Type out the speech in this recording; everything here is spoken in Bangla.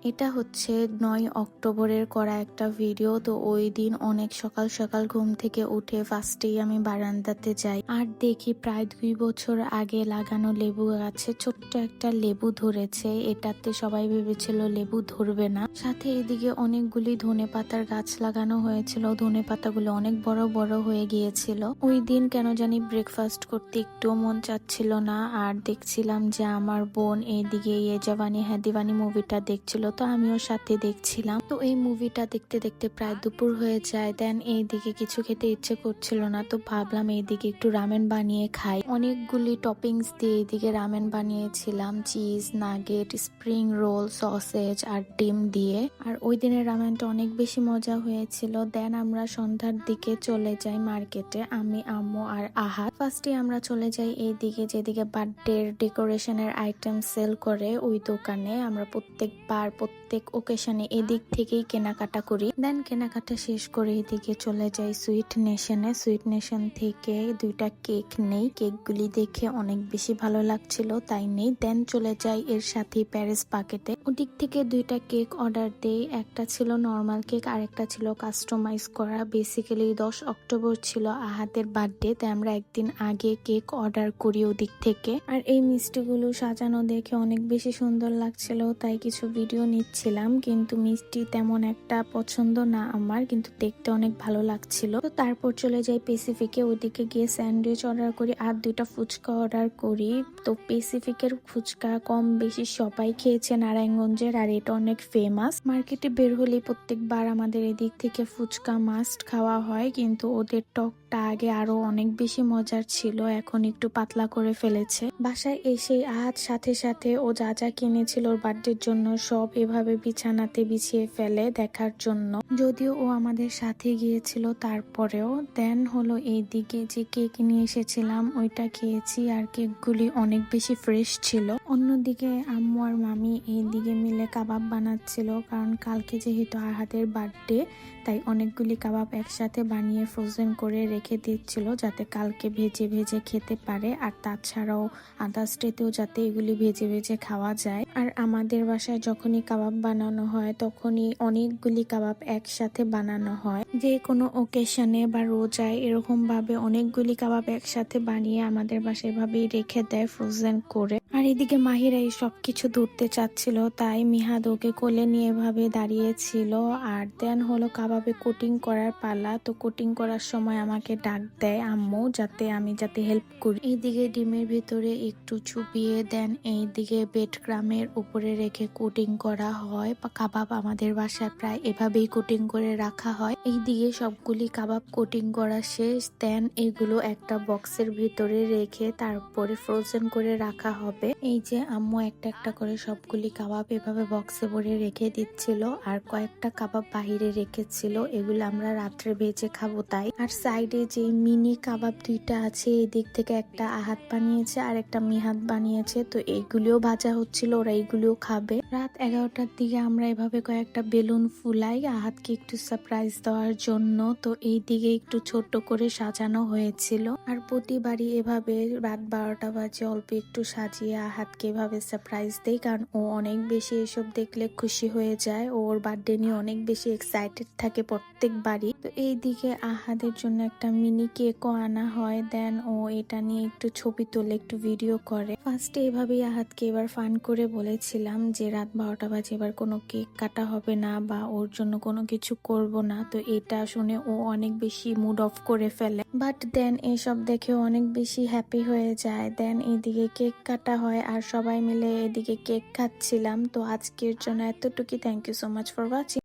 এটা হচ্ছে ৯ অক্টোবরের করা একটা ভিডিও। তো ওই দিন অনেক সকাল সকাল ঘুম থেকে উঠে ফার্স্টেই আমি বারান্দাতে যাই আর দেখি প্রায় ২ বছর আগে লাগানো লেবু গাছে ছোট্ট একটা লেবু ধরেছে। এটাতে সবাই ভেবেছিল লেবু ধরবে না। সাথে এদিকে অনেকগুলি ধনেপাতার গাছ লাগানো হয়েছিল, ধনেপাতাগুলো অনেক বড় বড় হয়ে গিয়েছিল। ওই দিন কেন জানি ব্রেকফাস্ট করতে একটুও মন চাচ্ছিল না, আর দেখছিলাম যে আমার বোন এইদিকে ইয়ে জাবানি হ্যাঁ দিওয়ানি মুভিটা দেখছিল, তো আমিও সাথে দেখছিলাম। তো এই মুভিটা দেখতে দেখতে প্রায় দুপুর হয়ে যায়। দেন এইদিকে কিছু খেতে ইচ্ছে করছিল না, তো ভাবলাম এইদিকে একটু রামেন বানিয়ে খাই। অনেকগুলি টপিংস দিয়ে এইদিকে রামেন বানিয়েছিলাম, cheese, nugget, spring roll, sausage আর ডিম দিয়ে। আর ওই দিনের রামেনটা অনেক বেশি মজা হয়েছিল। দেন আমরা সন্ধ্যার দিকে চলে যাই মার্কেটে, আমি, আম্মু আর আহাত। ফার্স্টে আমরা চলে যাই এইদিকে যেদিকে বার্থডে ডেকোরেশনের আইটেম সেল করে ওই দোকানে। আমরা প্রত্যেকবার প্রত্যেক ওকেশনে এদিক থেকেই কেনাকাটা করি। দেন কেনাকাটা শেষ করে এদিকে চলে যাই সুইট নেশনে। সুইট নেশন থেকে 2টা কেক নেই, কেকগুলি দেখে অনেক বেশি ভালো লাগছিল তাই নেই। দেন চলে যাই এর সাথে প্যারিস পাকেটে, ওদিক থেকে 2টা কেক অর্ডার দেই। একটা ছিল নর্মাল কেক আর একটা ছিল কাস্টমাইজ করা। বেসিক্যালি 10 অক্টোবর ছিল আহাতের বার্থডে, তাই আমরা একদিন আগে কেক অর্ডার করি ওদিক থেকে। আর এই মিষ্টিগুলো সাজানো দেখে অনেক বেশি সুন্দর লাগছিল, তাই কিছু ভিডিও নিচ্ছিলাম। কিন্তু মিষ্টি তেমন একটা পছন্দ না আমার, কিন্তু দেখতে অনেক ভালো লাগছিল। তো তারপর চলে যাই পেসিফিকে, ওদিকে গিয়ে স্যান্ডউইচ অর্ডার করি আর 2টা ফুচকা অর্ডার করি। তো পেসিফিকের ফুচকা কম বেশি সবাই খেয়েছে নারায়ণগঞ্জের, আর এটা অনেক ফেমাস। মার্কেটে বের হলে প্রত্যেকবার আমাদের এদিক থেকে ফুচকা মাস্ট খাওয়া হয়, কিন্তু ওদের টকটা আগে আরো অনেক বেশি মজার ছিল, এখন একটু পাতলা করে ফেলেছে। বাসায় এসে আজ সাথে সাথে ও যা যা কিনেছিল ওর বার্থডের জন্য সব এভাবে বিছানাতে বিছিয়ে ফেলে দেখার জন্য, যদিও ও আমাদের সাথে গিয়েছিল তারপরেও। দেন হলো এইদিকে যে কেক নিয়ে এসেছিলাম ওইটা খেয়েছি, আর কেকগুলি অনেক বেশি ফ্রেশ ছিল। অন্যদিকে আম্মু আর মামি এইদিকে মিলে কাবাব বানাচ্ছিল, কারণ কালকে যেহেতু আহাদের বার্থডে তাই অনেকগুলি কাবাব একসাথে বানিয়ে ফ্রোজেন করে রেখে দিচ্ছিল যাতে কালকে ভেজে ভেজে খেতে পারে, আর তাছাড়াও আদার্স ডেতেও যাতে এগুলি ভেজে ভেজে খাওয়া যায়। আর আমাদের বাসায় যখনই কাবাব বানানো হয় তখনই অনেকগুলি কাবাব একসাথে বানানো হয়, যে কোনো ওকেশনে বা রোজায় এরকম ভাবে অনেকগুলি কাবাব একসাথে বানিয়ে আমাদের বাসায় এভাবেই রেখে দেয় ফ্রোজেন করে। আর এদিকে মাহিরা এই সবকিছু ধরতে চাচ্ছিল, তাই মিহাদ ওকে কোলে নিয়ে এভাবে দাঁড়িয়েছিল। আর দেন হলো কাবাবে কোটিং করার পালা। তো কোটিং করার সময় আমাকে ডাক দেয় আম্মু যাতে হেল্প করি। এইদিকে ডিমের ভিতরে একটু চুবিয়ে দেন এইদিকে বেড ক্রামের উপরে রেখে কোটিং করা হয়। বা কাবাব আমাদের বাসায় প্রায় এভাবেই কোটিং করে রাখা হয়। এইদিকে সবগুলি কাবাব কোটিং করা শেষ। দেন এগুলো একটা বক্সের ভিতরে রেখে তারপরে ফ্রোজেন করে রাখা হবে। এই যে আম্মু একটা একটা করে সবগুলি কাবাব এভাবে বক্সে ভরে রেখে দিচ্ছিল, আর কয়েকটা কাবাব বাহিরে রেখেছিল, এগুলো আমরা রাত্রে ভেজে খাবো তাই। আর সাইডে যে মিনি কাবাব 2টা আছে, এদিক থেকে একটা আহাত বানিয়েছে আর একটা মিহাদ বানিয়েছে, তো এইগুলিও ভাজা হচ্ছিল, ওরা এইগুলিও খাবে। রাত 11টার দিকে আমরা এভাবে কয়েকটা বেলুন ফুলাই আহাতকে একটু সারপ্রাইজ দেওয়ার জন্য। তো এই দিকে একটু ছোট করে সাজানো হয়েছিল, আর প্রতিবারই এভাবে রাত 12টা বাজে অল্প একটু সাজিয়ে আহাতকে এভাবে সারপ্রাইজ দেই, কারণ ও অনেক বেশি এসব দেখলে খুশি হয়ে যায়। ওর বার্থডে নিয়ে অনেক বেশি এক্সাইটেড থাকে প্রত্যেকবারই। তো এইদিকে আহাদের জন্য একটা মিনি কেকও আনা হয়। দেন ও এটা নিয়ে একটু ছবি তোলে, একটু ভিডিও করে। ফার্স্টে এভাবেই আহাতকে এবার ফান করে বলেছিলাম যে রাত 12টা বাজে এবার কোনো কেক কাটা হবে না বা ওর জন্য কোনো কিছু করব না। তো এটা শুনে ও অনেক বেশি মুড অফ করে ফেলে, বাট দেন এসব দেখে অনেক বেশি হ্যাপি হয়ে যায়। দেন এদিকে কেক কাটা হয় আর সবাই মিলে এদিকে কেক খাচ্ছিলাম। তো আজকের জন্য এতটুকুই। Thank you so much for watching.